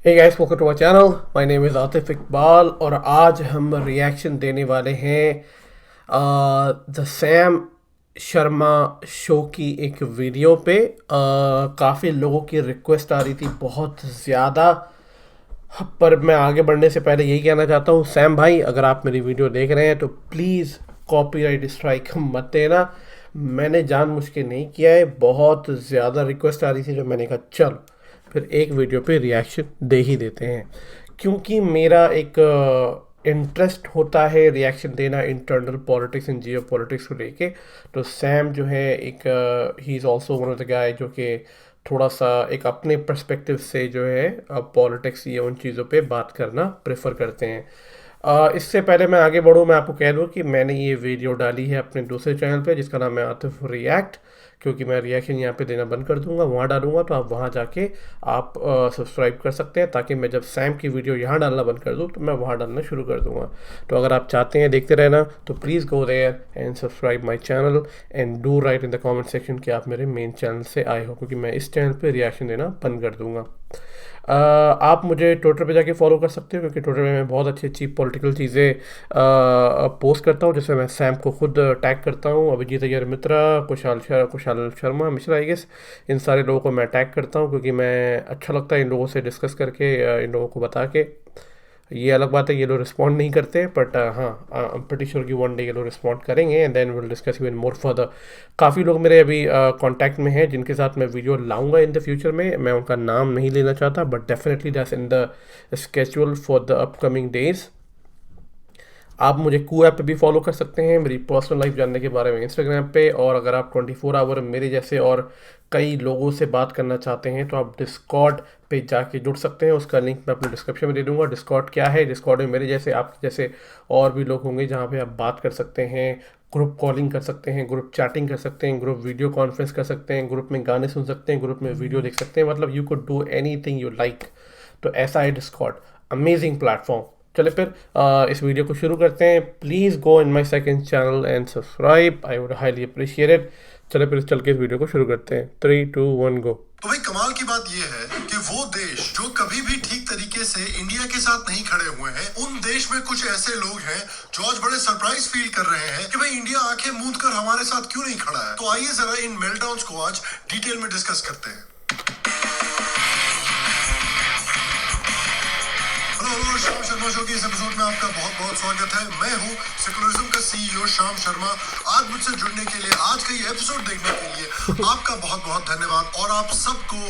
Hey guys, welcome to our channel. My name is Atif Iqbal और आज हम रिएक्शन देने वाले हैं द सैम शर्मा शो की एक वीडियो पे। काफ़ी लोगों की रिक्वेस्ट आ रही थी बहुत ज़्यादा, पर मैं आगे बढ़ने से पहले यही कहना चाहता हूँ, सैम भाई अगर आप मेरी वीडियो देख रहे हैं तो प्लीज़ कॉपीराइट स्ट्राइक मत देना। मैंने जानबूझ के नहीं किया है, बहुत ज़्यादा रिक्वेस्ट आ रही थी, जो मैंने कहा चल फिर एक वीडियो पे रिएक्शन दे ही देते हैं, क्योंकि मेरा एक इंटरेस्ट होता है रिएक्शन देना internal politics and Jio politics को लेके। तो सैम जो है एक he is also one of the guy जो कि थोड़ा सा एक अपने पर्सपेक्टिव से जो है पॉलिटिक्स या उन चीज़ों पे बात करना प्रेफर करते हैं। इससे पहले मैं आगे बढ़ूँ, मैं आपको कह दूँ कि मैंने ये वीडियो डाली है अपने दूसरे चैनल पे जिसका नाम है आतिफ रिएक्ट, क्योंकि मैं रिएक्शन यहाँ पे देना बंद कर दूंगा, वहाँ डालूंगा, तो आप वहाँ जाके आप सब्सक्राइब कर सकते हैं, ताकि मैं जब सैम की वीडियो यहाँ डालना बंद कर दूँ तो मैं वहाँ डालना शुरू कर दूंगा। तो अगर आप चाहते हैं देखते रहना तो please go there and subscribe my channel and do write in the comment section कि आप मेरे मेन चैनल से आए हो, क्योंकि मैं इस चैनल पर रिएक्शन देना बंद कर दूँगा। आप मुझे ट्विटर पे जाके फॉलो कर सकते हो, क्योंकि ट्विटर में मैं बहुत अच्छी अच्छी पॉलिटिकल चीज़ें पोस्ट करता हूँ, जिसमें मैं सैम को खुद टैग करता हूँ, अभिजीत अय्यर मित्रा, कुशाल शर्मा मिश्रा आई गेस, इन सारे लोगों को मैं टैग करता हूँ, क्योंकि मैं अच्छा लगता है इन लोगों से डिस्कस करके, इन लोगों को बता के। ये अलग बात है ये लोग रिस्पॉन्ड नहीं करते, बट हाँ आई एम प्रीटी श्योर कि वन डे ये लोग रिस्पॉन्ड करेंगे and then will discuss even more further. काफ़ी लोग मेरे अभी कांटेक्ट में हैं जिनके साथ मैं वीडियो लाऊंगा इन द फ्यूचर में। मैं उनका नाम नहीं लेना चाहता, but definitely that's in the schedule for the upcoming days. आप मुझे कू ऐप पे भी फॉलो कर सकते हैं, मेरी पर्सनल लाइफ जानने के बारे में इंस्टाग्राम पे, और अगर आप 24 आवर मेरे जैसे और कई लोगों से बात करना चाहते हैं तो आप डिस्कॉर्ड पे जाके जुड़ सकते हैं। उसका लिंक मैं अपने डिस्क्रिप्शन में दे दूंगा। डिस्कॉर्ड क्या है? डिस्कॉर्ड में मेरे जैसे आपके जैसे और भी लोग होंगे, जहाँ पे आप बात कर सकते हैं, ग्रुप कॉलिंग कर सकते हैं, ग्रुप चैटिंग कर सकते हैं, ग्रुप वीडियो कॉन्फ्रेंस कर सकते हैं, ग्रुप में गाने सुन सकते हैं, ग्रुप में वीडियो देख सकते हैं, मतलब you could do any thing you like. तो ऐसा है डिस्कॉर्ड, अमेजिंग प्लेटफॉर्म। चले फिर इस वीडियो को शुरू करते हैं। Please go in my second channel and subscribe, I would highly appreciate it. चले फिर चल के इस वीडियो को शुरू करते हैं। 3, 2, 1 गो। तो भाई कमाल की बात यह है कि वो देश जो कभी भी ठीक तरीके से इंडिया के साथ नहीं खड़े हुए हैं, उन देश में कुछ ऐसे लोग हैं जो आज बड़े सरप्राइज फील कर रहे हैं कि भाई इंडिया आंखें मूंद कर हमारे साथ क्यों नहीं खड़ा है। तो आइए जरा इन मेल्टडाउन्स को आज डिटेल में डिस्कस करते हैं। श्याम शर्मा शो के इस एपिसोड में आपका बहुत बहुत स्वागत है। मैं हूं सेकुलरिज्म का सीईओ श्याम शर्मा। आज मुझसे जुड़ने के लिए, आज का ये एपिसोड देखने के लिए आपका बहुत बहुत धन्यवाद, और आप सबको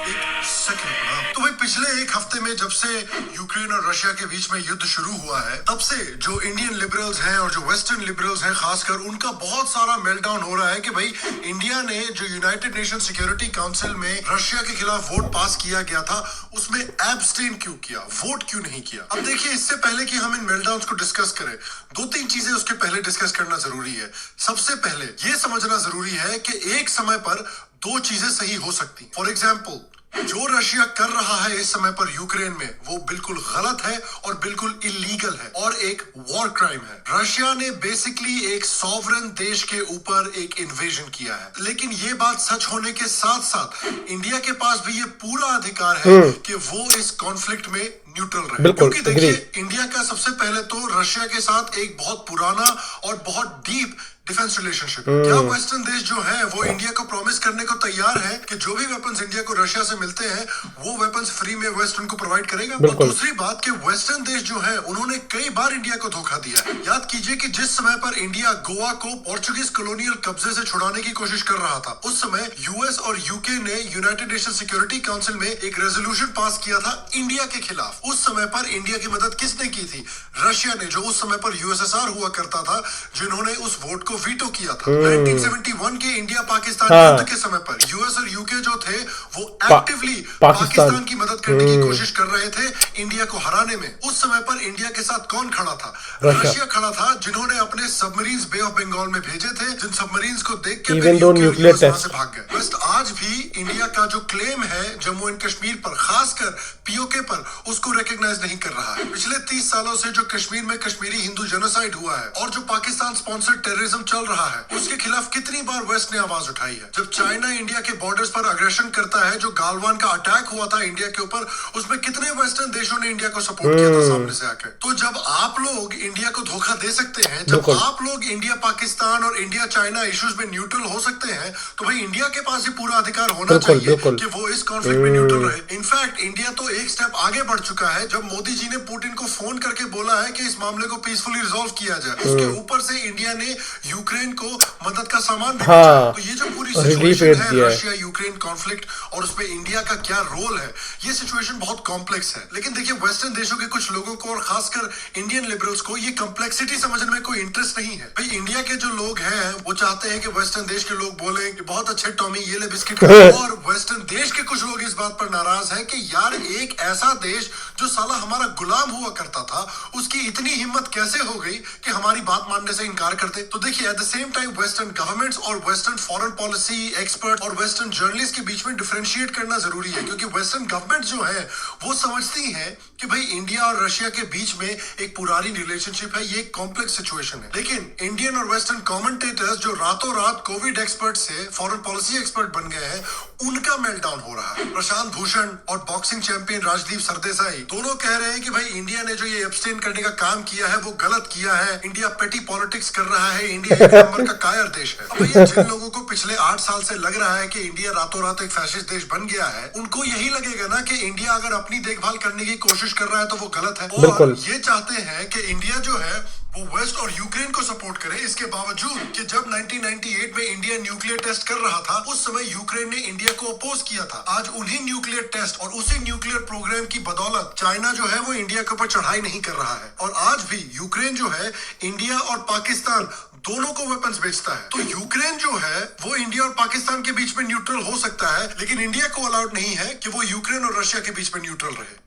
एक सेकंड। तो भाई पिछले एक हफ्ते में जब से यूक्रेन और रशिया के बीच में युद्ध शुरू हुआ है, तब से जो इंडियन लिबरल्स हैं और जो वेस्टर्न लिबरल्स हैं खासकर, उनका बहुत सारा मेल्टडाउन हो रहा है कि भाई इंडिया ने जो यूनाइटेड नेशन सिक्योरिटी काउंसिल में रशिया के खिलाफ वोट पास किया गया था, उसमें एब्सटेन क्यों किया, वोट क्यों नहीं किया। अब देखिए, इससे पहले कि हम इन मेल्टडाउन्स को डिस्कस करें, 2-3 चीजें उसके पहले डिस्कस करना जरूरी है। सबसे पहले यह समझना जरूरी है कि एक समय पर दो चीजें सही हो सकती। फॉर एग्जाम्पल, जो रशिया कर रहा है इस समय पर यूक्रेन में, वो बिल्कुल गलत है और बिल्कुल इलीगल है और एक वॉर क्राइम है। रशिया ने बेसिकली एक सॉवरेन देश के ऊपर एक इन्वेजन किया है, लेकिन ये बात सच होने के साथ साथ इंडिया के पास भी ये पूरा अधिकार है कि वो इस कॉन्फ्लिक्ट में न्यूट्रल रहे। क्योंकि देखिए, इंडिया का सबसे पहले तो रशिया के साथ एक बहुत पुराना और बहुत डीप डिफेंस रिलेशनशिप। क्या वेस्टर्न देश जो है वो इंडिया को प्रॉमिस करने को तैयार है कि जो भी वेपन्स इंडिया को रशिया से मिलते हैं वो वेपन्स फ्री में वेस्ट उनको प्रोवाइड करेगा? और दूसरी बात कि वेस्टर्न देश जो है उन्होंने कई बार इंडिया को धोखा दिया है। याद कीजिए कि जिस समय पर इंडिया गोवा को पोर्चुगीज कॉलोनियल कब्जे से छुड़ाने की कोशिश कर रहा था, उस समय यूएस और यूके ने यूनाइटेड नेशन सिक्योरिटी काउंसिल में एक रेजोल्यूशन पास किया था इंडिया के खिलाफ। उस समय पर इंडिया की मदद किसने की थी? रशिया ने, जो उस समय पर यूएसएसआर हुआ करता था, जिन्होंने उस वोट को वीटो किया था। 1971 के इंडिया पाकिस्तान युद्ध के समय पर यूएस और यूके जो थे वो एक्टिवली पाकिस्तान की मदद करने की कोशिश कर रहे थे इंडिया को हराने में। उस समय पर इंडिया के साथ कौन खड़ा था? रशिया खड़ा था, जिन्होंने अपने सबमरीन्स बे ऑफ बंगाल में भेजे थे, जिन सबमरीन्स को देख के न्यूक्लियर टेस्ट से भाग गए। वेस्ट आज भी इंडिया का जो क्लेम है जम्मू एंड कश्मीर पर, खासकर पीओके पर, उसको रिकॉग्नाइज नहीं कर रहा है। पिछले 30 सालों से जो कश्मीर में कश्मीरी हिंदू जेनोसाइड हुआ है और जो पाकिस्तान स्पॉन्सर्ड टेररिज्म चल रहा है, उसके खिलाफ कितनी बार वेस्ट ने आवाज उठाई है। जब चाइना इंडिया के बॉर्डर्स पर अग्रेशन करता है, जो गालवान का अटैक हुआ था इंडिया के ऊपर, उसमें कितने वेस्टर्न देशों ने इंडिया को सपोर्ट किया था सामने से आकर। तो जब आप लोग इंडिया को धोखा दे सकते हैं, जब आप लोग इंडिया पाकिस्तान और इंडिया चाइना इश्यूज में न्यूट्रल हो सकते हैं, तो भाई इंडिया के पास ही पूरा अधिकार होना चाहिए कि वो इस कॉन्फ्लिक्ट में न्यूट्रल रहे। इनफैक्ट इंडिया तो एक स्टेप आगे बढ़ चुका है जब मोदी जी ने पुतिन को फोन करके बोला है कि इस मामले को पीसफुली रिजॉल्व किया जाए। उसके ऊपर से इंडिया ने यूक्रेन को मदद का सामान भी भेजा। तो ये जो पूरी सिचुएशन है रशिया यूक्रेन कॉन्फ्लिक्ट और उसमें इंडिया का क्या रोल है, ये सिचुएशन बहुत कॉम्प्लेक्स है। लेकिन देखिए, वेस्टर्न देशों के कुछ लोगों को और खासकर इंडियन लिबरल्स को ये कॉम्प्लेक्सिटी समझने में कोई इंटरेस्ट नहीं है। भाई इंडिया के जो लोग हैं वो चाहते हैं कि वेस्टर्न देश के लोग बोले कि बहुत अच्छे टॉमी, ये ले बिस्किट। और वेस्टर्न देश के कुछ लोग इस बात पर नाराज हैं कि यार एक ऐसा देश जो साला हमारा गुलाम हुआ करता था, उसकी इतनी हिम्मत कैसे हो गई कि हमारी बात मानने से इनकार कर दे। तो देखिए, at the same time western governments और वेस्टर्न फॉरेन पॉलिसी एक्सपर्ट और वेस्टर्न जर्नलिस्ट के बीच में डिफरेंशिएट करना जरूरी है, क्योंकि वेस्टर्न गवर्नमेंट जो है वो समझती है कि भाई इंडिया और रशिया के बीच में एक पुरानी रिलेशनशिप है, ये एक कॉम्प्लेक्स सिचुएशन है। लेकिन इंडियन और वेस्टर्न कमेंटेटर्स जो रातों रात कोविड एक्सपर्ट से फॉरेन पॉलिसी एक्सपर्ट बन गए हैं, उनका मेल्टडाउन हो रहा है। प्रशांत भूषण और बॉक्सिंग चैंपियन राजदीप सरदेसाई दोनों कह रहे हैं कि भाई इंडिया ने जो ये एब्सटेन करने का काम किया है वो गलत किया है, इंडिया पेटी पॉलिटिक्स कर रहा है, इंडिया एक नंबर का कायर देश है। अब ये जिन लोगों को पिछले 8 साल से लग रहा है कि इंडिया रातों रात एक फैसिस्ट देश बन गया है, उनको यही लगेगा ना कि इंडिया अगर अपनी देखभाल करने की कोशिश कर रहा है तो वो गलत है। और ये चाहते हैं कि इंडिया जो है वो वेस्ट और यूक्रेन को सपोर्ट करे, इसके बावजूद कि जब 1998 में इंडिया न्यूक्लियर टेस्ट कर रहा था, उस समय यूक्रेन ने इंडिया को अपोज किया था। आज उन्हीं न्यूक्लियर टेस्ट और उसी न्यूक्लियर प्रोग्राम की बदौलत चाइना जो है वो इंडिया के ऊपर चढ़ाई नहीं कर रहा है। और आज भी यूक्रेन जो है इंडिया और पाकिस्तान दोनों को वेपन्स बेचता है। तो यूक्रेन जो है वो इंडिया और पाकिस्तान के बीच में न्यूट्रल हो सकता है, लेकिन इंडिया को अलाउड नहीं है कि वो यूक्रेन और रशिया के बीच में न्यूट्रल रहे।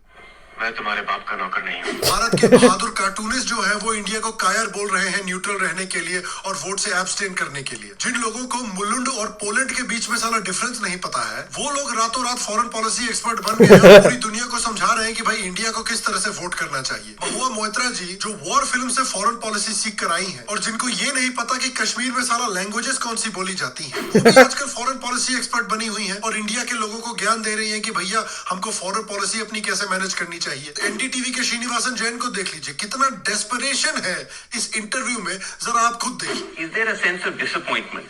मैं तुम्हारे बाप का नौकर नहीं हूँ। भारत के बहादुर कार्टूनिस्ट जो है वो इंडिया को कायर बोल रहे हैं न्यूट्रल रहने के लिए और वोट से एब्सटेन करने के लिए। जिन लोगों को मुलुंड और पोलैंड के बीच में साला डिफरेंस नहीं पता है, वो लोग रातों रात फॉरेन पॉलिसी एक्सपर्ट बन गए और पूरी दुनिया को समझा रहे हैं कि भाई इंडिया को किस तरह से वोट करना चाहिए। महुआ मोइत्रा जी जो वॉर फिल्म से फॉरेन पॉलिसी सीख कर आई है और जिनको ये नहीं पता कि कश्मीर में साला लैंग्वेजेस कौन सी बोली जाती है, वो भी आजकल फॉरेन पॉलिसी एक्सपर्ट बनी हुई है और इंडिया के लोगों को ज्ञान दे रही है कि भैया हमको फॉरेन पॉलिसी अपनी कैसे मैनेज करनी चाहिए। एनडीटीवी के श्रीनिवासन जैन को देख लीजिए, कितना डेस्परेशन है इस इंटरव्यू में, जरा आप खुद देखिए। Is there a sense of disappointment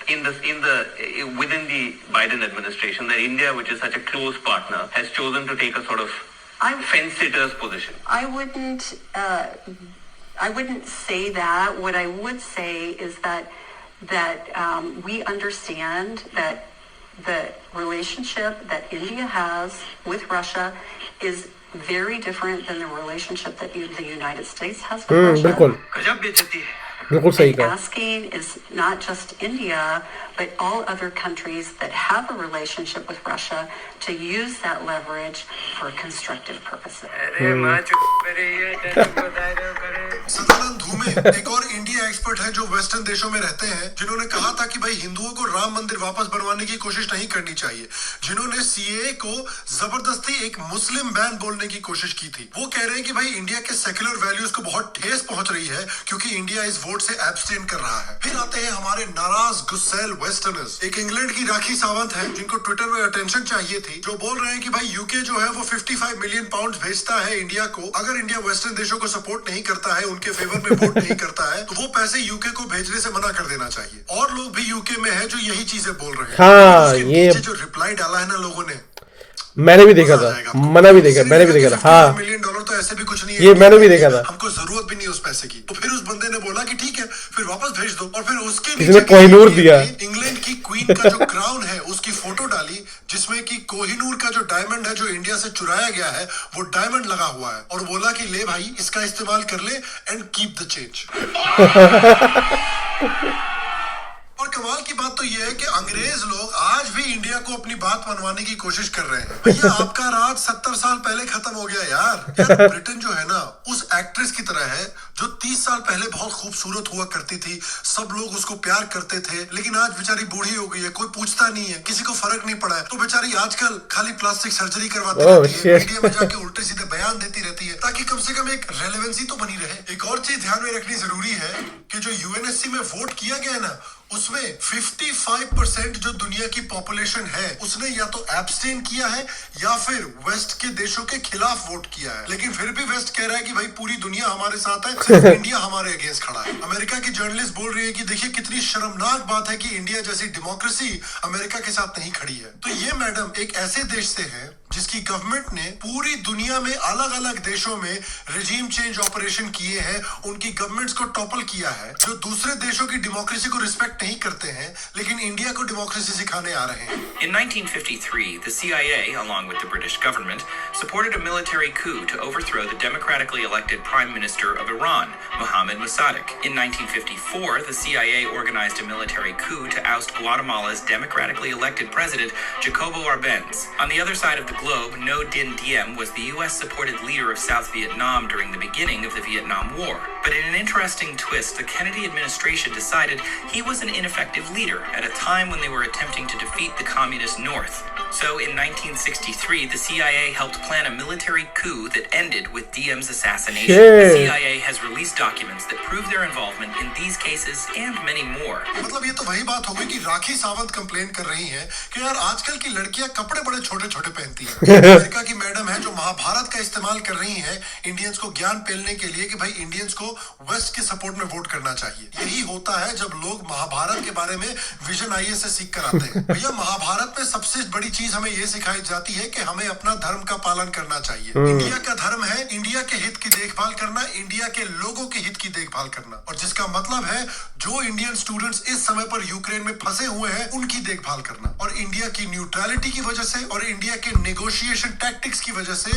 within the Biden administration that India, which is such a close partner, has chosen to take a sort of fence-sitter's position? I wouldn't say that. What I would say is that we understand that the relationship that India has with Russia is very different than the relationship that the United States has with Russia. बिल्कुल गजब बेइज्जती है। बिल्कुल सही कहा। Asking is not just India, but all other countries that have a relationship with Russia to use that leverage for constructive purposes. Sadanand धूमे एक और India expert है जो वेस्टर्न देशों में रहते हैं, जिन्होंने कहा था कि भाई हिंदुओं को राम मंदिर वापस बनवाने की कोशिश नहीं करनी चाहिए, जिन्होंने सीएए को जबरदस्ती एक मुस्लिम बैन बोलने की कोशिश की थी। वो कह रहे हैं कि भाई इंडिया के सेक्युलर वैल्यूज को बहुत ठेस पहुंच रही है क्योंकि इंडिया इस वोट से एब्सटेन कर रहा है। फिर आते हैं हमारे नाराज गुस्सैल वेस्टर्नर्स। एक इंग्लैंड की राखी सावंत है जिनको ट्विटर में अटेंशन चाहिए थी, जो बोल रहे हैं कि भाई यूके जो है वो 55 मिलियन पाउंड भेजता है इंडिया को, अगर इंडिया वेस्टर्न देशों को सपोर्ट नहीं करता है, उनके फेवर में वोट नहीं करता है, तो वो पैसे यूके को भेजने से मना कर देना चाहिए। और लोग भी यूके में है जो यही चीजें बोल रहे हैं। हाँ, ये जो रिप्लाई डाला है ना लोगों ने, मैंने भी देखा था, मैंने भी देखा था। हाँ, $1 मिलियन तो ऐसे भी कुछ नहीं है, ये मैंने भी देखा था। हमको जरूरत भी नहीं उस पैसे की। तो फिर उस बंदे ने बोला कि ठीक है, फिर वापस भेज दो। और फिर उसके किसी ने कोहिनूर दिया, इंग्लैंड की क्वीन का जो क्राउन है उसकी फोटो डाली, जिसमें कि कोहिनूर का जो डायमंड है जो इंडिया से चुराया गया है वो डायमंड लगा हुआ है, और बोला कि ले भाई इसका इस्तेमाल कर ले एंड कीप द चेंज। और कमाल की बात तो यह है कि अंग्रेज लोग आज भी इंडिया को अपनी बात मनवाने की कोशिश कर रहे हैं। भैया आपका राज 70 साल पहले खत्म हो गया यार। ब्रिटेन जो है ना उस एक्ट्रेस की तरह है जो 30 साल पहले बहुत खूबसूरत हुआ करती थी, सब लोग उसको प्यार करते थे, लेकिन आज बेचारी बूढ़ी हो गई है, कोई पूछता नहीं है, किसी को फर्क नहीं पड़ा है, तो बेचारी आजकल खाली प्लास्टिक सर्जरी करवाती रहती है, मीडिया में जाके उल्टे सीधे बयान देती रहती है ताकि कम से कम एक रेलेवेंसी तो बनी रहे। एक और चीज ध्यान में रखनी जरूरी है कि जो यूएनएससी में वोट किया गया है ना, उसमें 55% जो दुनिया की पॉपुलेशन है उसने या तो एब्सटेन किया है या फिर वेस्ट के देशों के खिलाफ वोट किया है। लेकिन फिर भी वेस्ट कह रहा है कि भाई पूरी दुनिया हमारे साथ है, सिर्फ इंडिया हमारे अगेंस्ट खड़ा है। अमेरिका की जर्नलिस्ट बोल रही है कि देखिए कितनी शर्मनाक बात है कि इंडिया जैसी डेमोक्रेसी अमेरिका के साथ नहीं खड़ी है। तो ये मैडम एक ऐसे देश से है जिसकी गवर्नमेंट ने पूरी दुनिया में अलग अलग देशों में रिजीम चेंज ऑपरेशन किए हैं, उनकी गवर्नमेंट्स को टॉपल किया है, जो दूसरे देशों की डेमोक्रेसी को रिस्पेक्ट नहीं करते हैं लेकिन इंडिया को डेमोक्रेसी सिखाने आ रहे हैं। In 1953, the CIA, along with the British government, supported a military coup to overthrow the democratically elected Prime Minister of Iran, Mohammad Mossadegh. In 1954, the CIA organized a military coup to oust Guatemala's democratically elected president, Jacobo Arbenz. On the other side of the globe, Ngo Dinh Diem was the US-supported leader of South Vietnam during the beginning of the Vietnam War. But in an interesting twist, the Kennedy administration decided he was an ineffective leader at a time when they were attempting to defeat the communist North. So in 1963, the CIA helped plan a military coup that ended with Diem's assassination. The CIA has released documents that prove their involvement in these cases and many more. मतलब ये तो वही बात हो गई कि Rakhi Sawant complain कर रही हैं कि यार आजकल की लड़कियां कपड़े बड़े छोटे छोटे पहनती हैं। अमेरिका की मैडम है जो महाभारत का इस्तेमाल कर रही हैं इंडियंस को ज्ञान पेलने के लिए कि भाई इंडियंस को वेस्ट के सपोर्ट में वोट करना चाहिए। यही होता है जब लोग महाभारत के बारे में विजन आईए से सीख कर आते हैं। भैया महाभारत में सबसे बड़ी चीज हमें ये सिखाई जाती है कि हमें अपना धर्म का पालन करना चाहिए। इंडिया का धर्म है इंडिया के हित की देखभाल करना, इंडिया के लोगों के हित की देखभाल करना, और जिसका मतलब है जो इंडियन स्टूडेंट्स इस समय पर यूक्रेन में फंसे हुए हैं उनकी देखभाल करना। और इंडिया की न्यूट्रलिटी की वजह से और इंडिया के नेगोशिएशन टैक्टिक्स की वजह से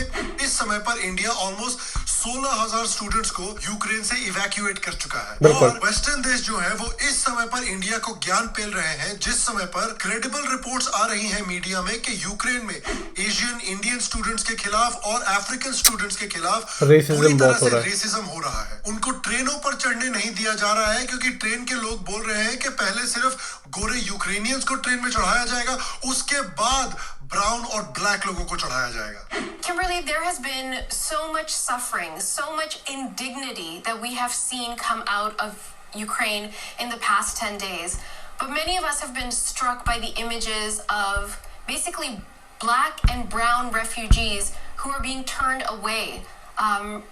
इस समय पर इंडिया ऑलमोस्ट 16,000 स्टूडेंट्स को यूक्रेन से इवैक्यूएट कर चुका है। और वेस्टर्न देश जो है वो इस समय पर इंडिया को ज्ञान पेल रहे हैं, जिस समय पर क्रेडिबल रिपोर्ट्स आ रही हैं मीडिया में कि यूक्रेन में एशियन इंडियन स्टूडेंट्स के खिलाफ और अफ्रीकन स्टूडेंट्स के खिलाफ पूरी तरह से रेसिज्म हो रहा है। उनको ट्रेनों पर चढ़ने नहीं दिया जा रहा है क्योंकि ट्रेन के लोग बोल रहे हैं कि पहले सिर्फ गोरे यूक्रेनियंस को ट्रेन में चढ़ाया जाएगा, उसके बाद ब्राउन और ब्लैक लोगों को चढ़ाया जाएगा। Kimberly, there has been so much suffering, so much indignity that we have seen come out of Ukraine in the past 10 days. But many of us have been struck by the images of basically black and brown refugees who are being turned away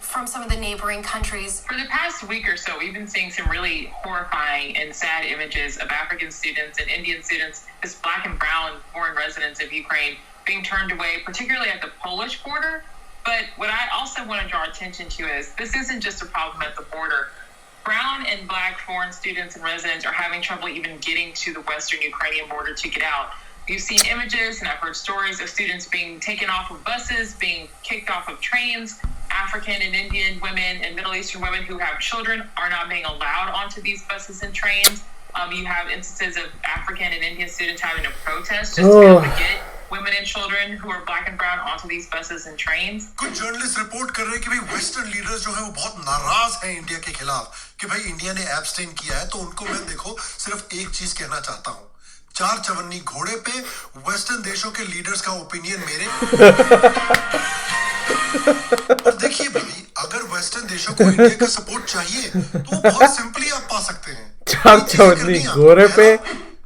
from some of the neighboring countries. For the past week or so, we've been seeing some really horrifying and sad images of African students and Indian students, this black and brown foreign residents of Ukraine, being turned away, particularly at the Polish border. But what I also want to draw attention to is this isn't just a problem at the border. Brown and black foreign students and residents are having trouble even getting to the western Ukrainian border to get out. We've seen images and I've heard stories of students being taken off of buses, being kicked off of trains. African and Indian women and Middle Eastern women who have children are not being allowed onto these buses and trains. You have instances of African and Indian students having to protest just to be able to get women and children who are black and brown onto these buses and trains. कुछ journalist report कर रहे हैं कि भाई western leaders जो है वो बहुत नाराज हैं इंडिया के खिलाफ कि भाई इंडिया ने एब्सटेन किया है। तो उनको मैं देखो सिर्फ एक चीज कहना चाहता हूँ, चार चवन्नी घोड़े पे वेस्टर्न देशों के लीडर्स का ओपिनियन मेरे। और देखिए भाई अगर वेस्टर्न देशों को इंडिया का सपोर्ट चाहिए तो बहुत सिंपली आप पा सकते हैं। चार चवन्नी घोड़े पे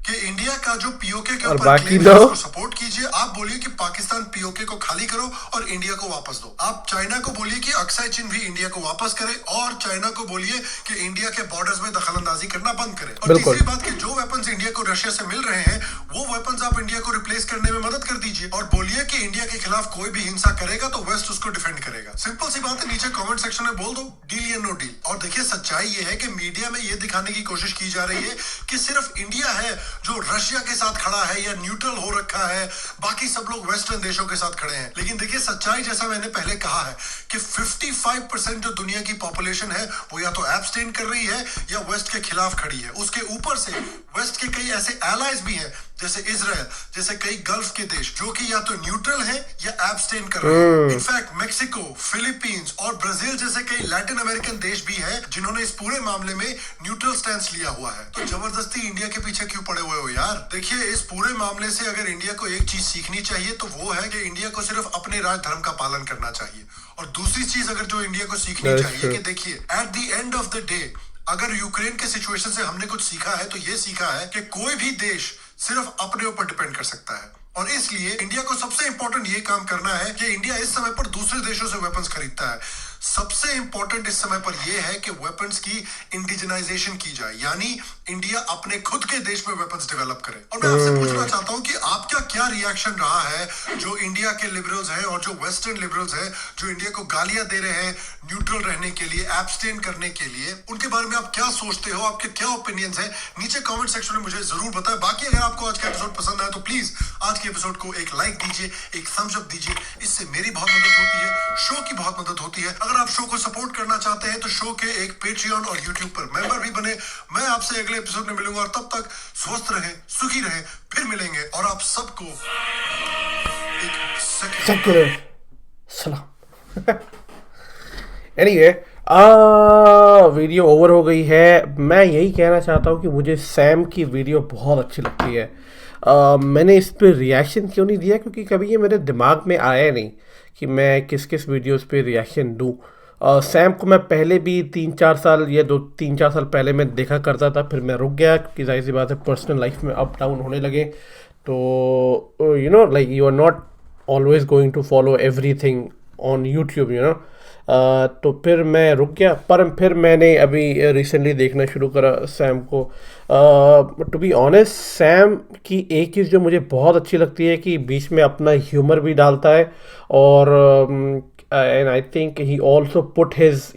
कि इंडिया का जो पीओके के और ऊपर बाकी क्लेम है लोग उसको सपोर्ट कीजिए। आप बोलिए कि पाकिस्तान पीओके को खाली करो और इंडिया को वापस दो। आप चाइना को बोलिए कि अक्साई चीन भी इंडिया को वापस करे और चाइना को बोलिए कि इंडिया के बॉर्डर्स में दखलंदाजी करना बंद करे। और तीसरी बात कि जो वेपन्स इंडिया को रशिया से मिल रहे हैं वो वेपन्स आप इंडिया को रिप्लेस करने में मदद कर दीजिए और बोलिए कि इंडिया के खिलाफ कोई भी हिंसा करेगा तो वेस्ट उसको डिफेंड करेगा। सिंपल सी बात है, नीचे कमेंट सेक्शन में बोल दो डील या नो डील। और देखिए सच्चाई ये है कि मीडिया में ये दिखाने की कोशिश की जा रही है कि सिर्फ इंडिया है जो रशिया के साथ खड़ा है या न्यूट्रल हो रखा है, बाकी सब लोग वेस्टर्न देशों के साथ खड़े हैं। लेकिन देखिए सच्चाई जैसा मैंने पहले कहा है कि 55% जो दुनिया की पॉपुलेशन है वो या तो एब्सटेन कर रही है या वेस्ट के खिलाफ खड़ी है। उसके ऊपर से वेस्ट के कई ऐसे एलाइज भी हैं जैसे इजराइल, जैसे कई गल्फ के देश जो कि या तो न्यूट्रल हैं या एब्सटेन कर रहे हैं। इनफैक्ट मेक्सिको, फिलीपींस और ब्राजील जैसे कई लैटिन अमेरिकन देश भी हैं जिन्होंने इस पूरे मामले में न्यूट्रल स्टैंस लिया हुआ है। तो जबरदस्ती इंडिया के पीछे क्यों पड़े हुए हो यार? देखिए इस पूरे मामले से अगर इंडिया को एक चीज सीखनी चाहिए तो वो है कि इंडिया को सिर्फ अपने राज धर्म का पालन करना चाहिए। और दूसरी चीज अगर जो इंडिया को सीखनी चाहिए कि देखिए at the end of the day अगर यूक्रेन के सिचुएशन से हमने कुछ सीखा है तो ये सीखा है कि कोई भी देश सिर्फ अपने ऊपर डिपेंड कर सकता है, और इसलिए इंडिया को सबसे इंपॉर्टेंट ये काम करना है कि इंडिया इस समय पर दूसरे देशों से वेपन्स खरीदता है। सबसे इंपॉर्टेंट इस समय पर यह है कि वेपन्स की इंडिजिनाइजेशन की जाए, यानी इंडिया अपने खुद के देश में वेपन्स डेवलप करे। और मैं आपसे पूछना चाहता हूं कि आपका क्या रिएक्शन रहा है जो इंडिया के लिबरल्स हैं और जो वेस्टर्न लिबरल्स हैं जो इंडिया को गालियां दे रहे हैं न्यूट्रल रहने के लिए, एब्सटेन करने के लिए, उनके बारे में आप क्या सोचते हो, आपके क्या ओपिनियंस हैं? नीचे कमेंट सेक्शन में मुझे जरूर बताएं। बाकी अगर आपको आज का एपिसोड पसंद आया तो प्लीज आज के एपिसोड को एक लाइक दीजिए, एक थम्स अप दीजिए, इससे मेरी बहुत मदद होती है, शो की बहुत मदद होती है। अगर आप शो को सपोर्ट करना चाहते हैं तो शो के एक पेट्रियन और यूट्यूब पर मेंबर भी बने। मैं आपसे अगले एपिसोड में मिलूंगा, और तब तक स्वस्थ रहें, सुखी रहें, फिर मिलेंगे, और आप सबको एक सेक्युलर सलाम। एनीवे, वीडियो ओवर हो गई है। मैं यही कहना चाहता हूँ कि मुझे सैम की वीडियो बहुत अच्छी लगती है। मैंने इस पर रिएक्शन क्यों नहीं दिया, क्योंकि कभी ये मेरे दिमाग में आया नहीं कि मैं किस किस वीडियोस पे रिएक्शन दूँ। सैम को मैं पहले भी 3-4 साल या 2-3-4 साल पहले मैं देखा करता था, फिर मैं रुक गया क्योंकि जाहिर सी बात है पर्सनल लाइफ में अप डाउन होने लगे। तो you know like you are not always going to follow everything on YouTube, you know. तो फिर मैं रुक गया, पर फिर मैंने अभी रिसेंटली देखना शुरू करा सैम को। टू बी ऑनेस्ट, सैम की एक चीज़ जो मुझे बहुत अच्छी लगती है कि बीच में अपना ह्यूमर भी डालता है, और and I think he also put his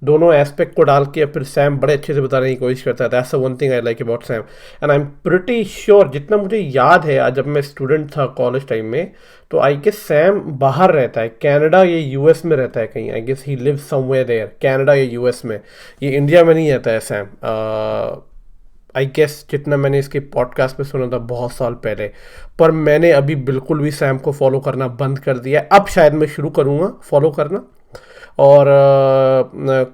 दोनों एस्पेक्ट को डाल के फिर सैम बड़े अच्छे से बताने की कोशिश करता है। That's the one thing I like about Sam, and I am pretty sure, जितना मुझे याद है आज जब मैं स्टूडेंट था कॉलेज टाइम में, तो आई गेस सैम बाहर रहता है, कनाडा या यूएस में रहता है कहीं। I guess he live somewhere there, Canada या यूएस में। ये इंडिया में नहीं रहता है सैम। आई गेस जितना मैंने इसके पॉडकास्ट में सुना था बहुत साल पहले, पर मैंने अभी बिल्कुल भी सैम को फॉलो करना बंद कर दिया है। अब शायद मैं शुरू करूँगा फॉलो करना, और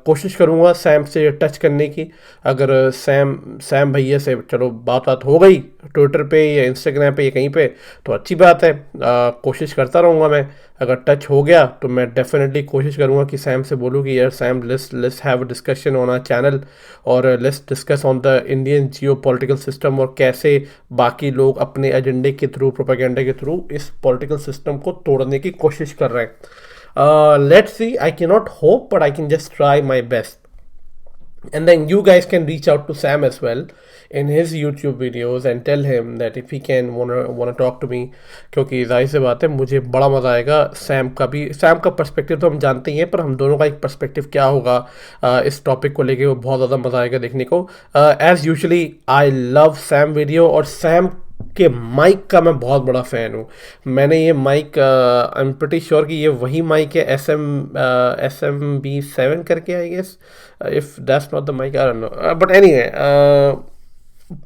कोशिश करूँगा सैम से टच करने की। अगर सैम भैया से चलो बात हो गई ट्विटर पे या इंस्टाग्राम पे या कहीं पे, तो अच्छी बात है, कोशिश करता रहूँगा मैं। अगर टच हो गया तो मैं डेफिनेटली कोशिश करूँगा कि सैम से बोलूँ कि यार Sam, let's have a discussion on our channel, और let's discuss on the Indian geo political system, और कैसे बाकी लोग अपने एजेंडे के थ्रू, प्रोपेगेंडा के थ्रू इस पॉलिटिकल सिस्टम को तोड़ने की कोशिश कर रहे हैं। Let's see. I cannot hope, but I can just try my best. And then you guys can reach out to Sam as well in his YouTube videos and tell him that if he can wanna talk to me, क्योंकि जाहिर सी बात है मुझे बड़ा मज़ा आएगा। Sam का पर्सपेक्टिव तो हम जानते ही हैं, पर हम दोनों का एक पर्सपेक्टिव क्या होगा इस टॉपिक को लेके, वो बहुत ज़्यादा मज़ा आएगा देखने को। As usually I love Sam video, और सैम के माइक का मैं बहुत बड़ा फ़ैन हूँ। मैंने ये mic, I am pretty sure कि ये वही माइक है SM-B7 करके, I guess, if that's not the mic, I don't know, but anyway,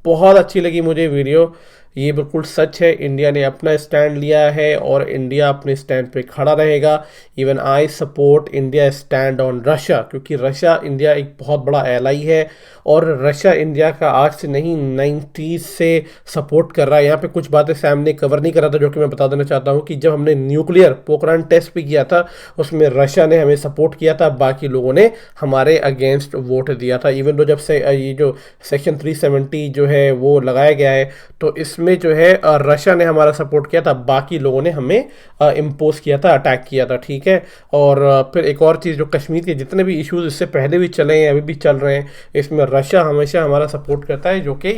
बहुत अच्छी लगी मुझे वीडियो। ये बिल्कुल सच है, इंडिया ने अपना स्टैंड लिया है और इंडिया अपने स्टैंड पे खड़ा रहेगा। Even I support India stand on Russia, क्योंकि रशिया इंडिया एक बहुत बड़ा एलाई है, और रशिया इंडिया का आज से नहीं 90s से सपोर्ट कर रहा है। यहाँ पे कुछ बातें सैम ने कवर नहीं करा था, जो कि मैं बता देना चाहता हूँ कि जब हमने न्यूक्लियर पोखरान टेस्ट भी किया था, उसमें रशिया ने हमें सपोर्ट किया था, बाकी लोगों ने हमारे अगेंस्ट वोट दिया था। इवन तो जब से ये जो सेक्शन 370 जो है वो लगाया गया है, तो इसमें जो है रशिया ने हमारा सपोर्ट किया था, बाकी लोगों ने हमें इम्पोज किया था, अटैक किया था, ठीक है। और फिर एक और चीज़, जो कश्मीर के जितने भी इश्यूज इससे पहले भी चले हैं, अभी भी चल रहे हैं, इसमें रशिया हमेशा हमारा सपोर्ट करता है, जो कि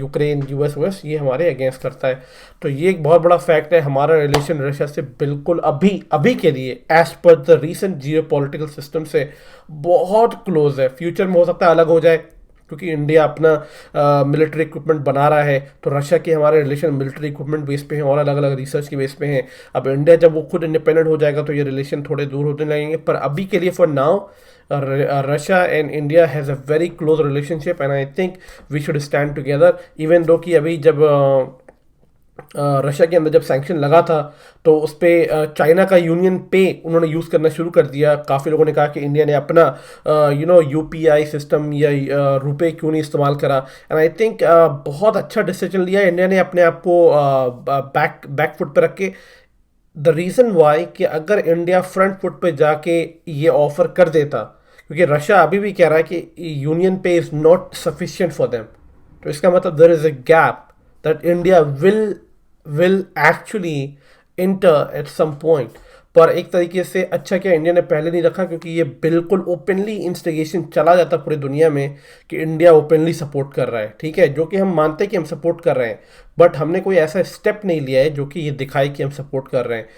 यूक्रेन, यूएस ये हमारे अगेंस्ट करता है। तो ये एक बहुत बड़ा फैक्ट है। हमारा रिलेशन रशिया से बिल्कुल अभी के लिए as per the recent Jio political system से बहुत क्लोज है। फ्यूचर में हो सकता है अलग हो जाए, क्योंकि इंडिया अपना मिलिट्री इक्विपमेंट बना रहा है, तो रशिया के हमारे रिलेशन मिलिट्री इक्विपमेंट बेस पे हैं और अलग अलग रिसर्च के बेस पे हैं। अब इंडिया जब वो खुद इंडिपेंडेंट हो जाएगा तो ये रिलेशन थोड़े दूर होने लगेंगे, पर अभी के लिए for now Russia and India has a very close relationship, and I think we should stand together. Even though कि अभी जब रशिया के अंदर जब सैंक्शन लगा था, तो उस पर चाइना का यूनियन पे उन्होंने यूज़ करना शुरू कर दिया। काफ़ी लोगों ने कहा कि इंडिया ने अपना UPI सिस्टम या रुपए क्यों नहीं इस्तेमाल करा, एंड आई थिंक बहुत अच्छा डिसीजन लिया इंडिया ने, अपने आप को बैक फुट पर रख के। द रीज़न वाई कि अगर इंडिया फ्रंट फुट पे जाके ये ऑफ़र कर देता क्योंकि रशिया अभी भी कह रहा है कि यूनियन पे is not sufficient for them. तो इसका मतलब there is a gap that India will actually enter at some point. पर एक तरीके से अच्छा क्या इंडिया ने पहले नहीं रखा, क्योंकि ये बिल्कुल ओपनली इंस्टिगेशन चला जाता पूरी दुनिया में कि इंडिया ओपनली सपोर्ट कर रहा है, ठीक है, जो कि हम मानते हैं कि हम सपोर्ट कर रहे हैं, बट हमने कोई ऐसा स्टेप नहीं लिया है जो कि ये दिखाए कि हम सपोर्ट कर रहे हैं।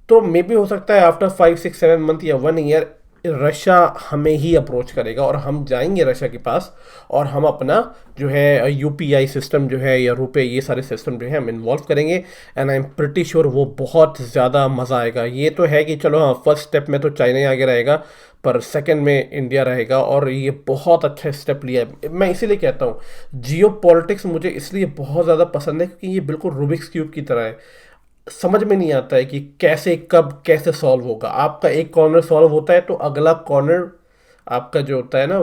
तो मे बी हो सकता है आफ्टर 5-6-7 मंथ या 1 ईयर रशिया हमें ही अप्रोच करेगा और हम जाएंगे रशिया के पास और हम अपना जो है यूपीआई सिस्टम जो है या रुपए, ये सारे सिस्टम जो है हम इन्वॉल्व करेंगे। And I am pretty sure वो बहुत ज़्यादा मज़ा आएगा। ये तो है कि चलो हाँ, फर्स्ट स्टेप में तो चाइना ही आगे रहेगा, पर सेकंड में इंडिया रहेगा, और ये बहुत अच्छा स्टेप लिया है। मैं इसीलिए कहता हूँ जियो पॉलिटिक्स मुझे इसलिए बहुत ज़्यादा पसंद है क्योंकि ये बिल्कुल रूबिक्स क्यूब की तरह है। समझ में नहीं आता है कि कैसे कब कैसे सॉल्व होगा। आपका एक कॉर्नर सॉल्व होता है तो अगला कॉर्नर आपका जो होता है ना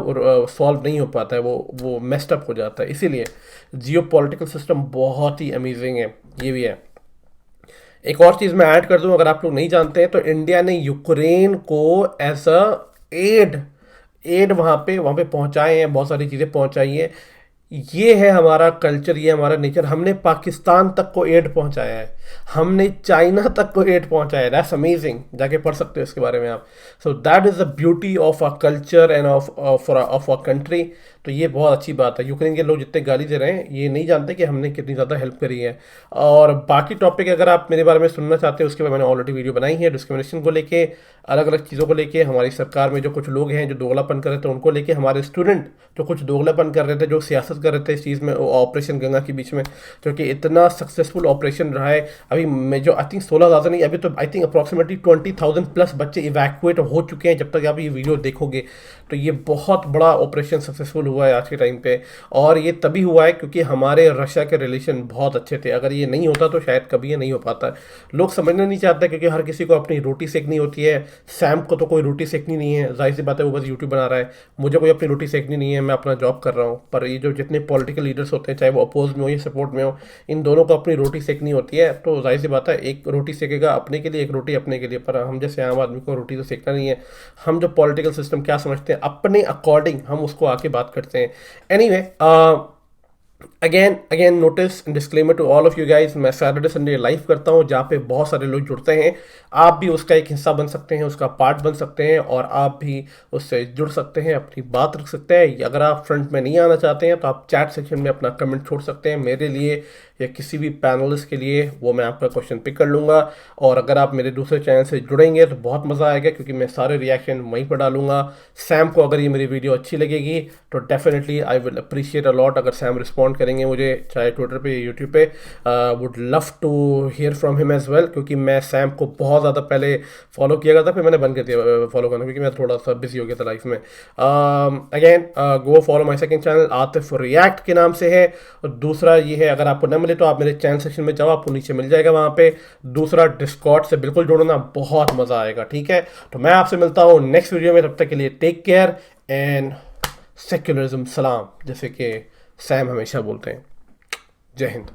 सॉल्व नहीं हो पाता है, वो मेस्ड अप हो जाता है। इसीलिए जियो पॉलिटिकल सिस्टम बहुत ही अमेजिंग है, ये भी है। एक और चीज़ मैं ऐड कर दूं, अगर आप लोग नहीं जानते हैं तो इंडिया ने यूक्रेन को एज अ एड वहाँ पे पहुँचाए हैं, बहुत सारी चीज़ें पहुँचाई हैं। ये है हमारा कल्चर, ये हमारा नेचर। हमने पाकिस्तान तक को एड पहुंचाया है, हमने चाइना तक को एड पहुंचाया है। दैट्स अमेजिंग, जाके पढ़ सकते हो इसके बारे में आप। So that is the beauty of our culture and of our country. तो ये बहुत अच्छी बात है। यूक्रेन के लोग जितने गाली दे रहे हैं ये नहीं जानते कि हमने कितनी ज़्यादा हेल्प करी है। और बाकी टॉपिक अगर आप मेरे बारे में सुनना चाहते हो उसके बाद मैंने ऑलरेडी वीडियो बनाई है, डिस्क्रिमिनेशन को लेके, अलग अलग चीज़ों को लेके, हमारी सरकार में जो कुछ लोग हैं जो दोगलापन कर रहे थे उनको लेके, हमारे स्टूडेंट जो कुछ दोगलापन कर रहे थे, जो सियासत कर रहे थे इस चीज़ में, ऑपरेशन गंगा के बीच में, जो कि इतना सक्सेसफुल ऑपरेशन रहा है। अभी मैं जो आई थिंक 16,000 नहीं, अभी तो आई थिंक अप्रॉक्सीमेटली 20,000 प्लस बच्चे इवैक्यूएट हो चुके हैं जब तक आप ये वीडियो देखोगे। तो ये बहुत बड़ा ऑपरेशन सक्सेसफुल हुआ है आज के टाइम पे, और ये तभी हुआ है क्योंकि हमारे रशिया के रिलेशन बहुत अच्छे थे। अगर ये नहीं होता तो शायद कभी ये नहीं हो पाता। लोग समझना नहीं चाहते क्योंकि हर किसी को अपनी रोटी सेकनी होती है। सैम को तो कोई रोटी सेकनी नहीं है, जाहिर सी बात है, वो बस यूट्यूब बना रहा है। मुझे कोई अपनी रोटी सेकनी नहीं है, मैं अपना जॉब कर रहा हूँ। पर ये जो जितने पॉलिटिकल लीडर्स होते हैं, चाहे वो अपोज में हो या सपोर्ट में हो, इन दोनों को अपनी रोटी सेकनी होती है। तो जाहिर सी बात है, एक रोटी सेकेगा अपने के लिए, एक रोटी अपने के लिए। पर हम जैसे आम आदमी को रोटी तो सेकना नहीं है। हम जो पॉलिटिकल सिस्टम क्या समझते हैं अपने अकॉर्डिंग, हम उसको आके बात करते हैं। Anyway, again notice disclaimer to all of you guys, मैं सैटरडे संडे लाइव करता हूँ जहाँ पे बहुत सारे लोग जुड़ते हैं। आप भी उसका एक हिस्सा बन सकते हैं, उसका पार्ट बन सकते हैं, और आप भी उससे जुड़ सकते हैं, अपनी बात रख सकते हैं। अगर आप फ्रंट में नहीं आना चाहते हैं तो आप चैट सेक्शन में अपना कमेंट छोड़ सकते हैं मेरे लिए या किसी भी पैनलिस्ट के लिए, वो मैं आपका क्वेश्चन पिक कर लूँगा। और अगर आप मेरे दूसरे चैनल से जुड़ेंगे तो बहुत मज़ा आएगा क्योंकि मैं सारे रिएक्शन वहीं पर डालूंगा। सैम को अगर ये मेरी वीडियो अच्छी लगेगी तो definitely I will appreciate a lot अगर सैम रिस्पॉन्ड करेंगे मुझे, चाहे ट्विटर पे या यूट्यूब पे। Would love to hear from him as well, क्योंकि मैं सैम को बहुत ज़्यादा पहले फॉलो किया करता, फिर मैंने बंद कर दिया फॉलो करना क्योंकि मैं थोड़ा सा बिजी हो गया था लाइफ में। Again go follow my second channel, Atif react के नाम से है। और दूसरा ये है, अगर आपको न मिले तो आप मेरे चैनल सेक्शन में जाओ, आपको नीचे मिल जाएगा वहाँ पे। दूसरा डिस्कॉर्ड से बिल्कुल जुड़ना, बहुत मज़ा आएगा, ठीक है। तो मैं आपसे मिलता हूँ नेक्स्ट वीडियो में, तब तक के लिए टेक केयर एंड सेक्युलरिज्म सलाम, जैसे कि सैम हमेशा बोलते हैं। जय हिंद।